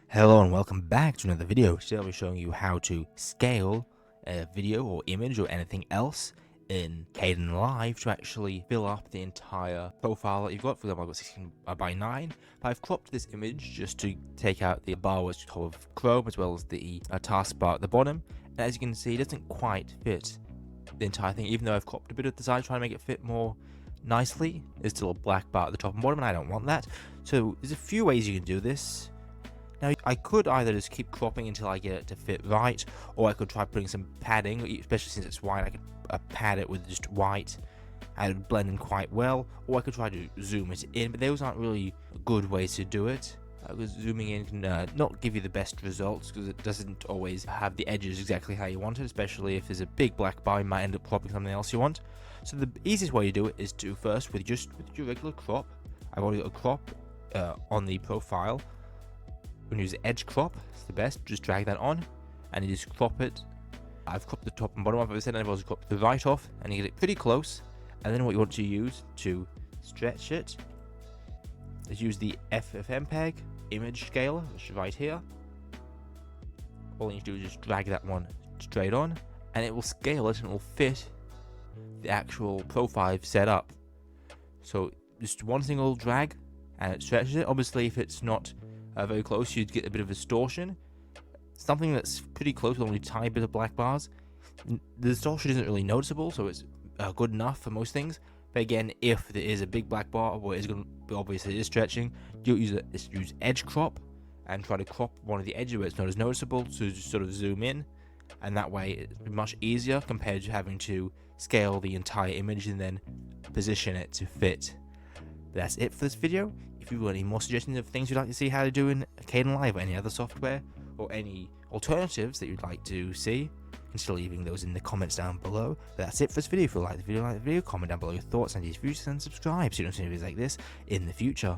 Hello and welcome back to another video. Today I'll be showing you how to scale a video or image or anything else in Kdenlive to actually fill up the entire profile that you've got. For example, I've got 16 by 9, but I've cropped this image just to take out the bar which is top of Chrome as well as the taskbar at the bottom. And as you can see, it doesn't quite fit the entire thing, even though I've cropped a bit at the side trying to make it fit more nicely. There's still a black bar at the top and bottom, and I don't want that. So there's a few ways you can do this. Now, I could either just keep cropping until I get it to fit right, or I could try putting some padding, especially since it's white. I could pad it with just white, and it would blend in quite well, or I could try to zoom it in, but those aren't really good ways to do it. Because zooming in can not give you the best results, because it doesn't always have the edges exactly how you want it, especially if there's a big black bar, you might end up cropping something else you want. So the easiest way to do it is to first, with your regular crop, I've already got a crop on the profile. We're going to use edge crop, it's the best. Just drag that on and you just crop it. I've cropped the top and bottom off, as I said, and I've also cropped the right off, and you get it pretty close. And then what you want to use to stretch it is use the FFmpeg image scaler, which is right here. All you need to do is just drag that one straight on, and it will scale it and it will fit the actual profile I've set up. So just one single drag and it stretches it. Obviously, if it's not very close, you'd get a bit of distortion. Something that's pretty close with only a tiny bit of black bars, the distortion isn't really noticeable, so it's good enough for most things. But again, if there is a big black bar, or it's going to be obvious it is stretching, you'll use edge crop and try to crop one of the edges where it's not as noticeable, so just sort of zoom in, and that way it's much easier compared to having to scale the entire image and then position it to fit. But that's it for this video. If you've got any more suggestions of things you'd like to see how to do in Kdenlive or any other software, or any alternatives that you'd like to see, consider leaving those in the comments down below. But that's it for this video. If you like the video, comment down below your thoughts and your views, and subscribe so you don't see videos like this in the future.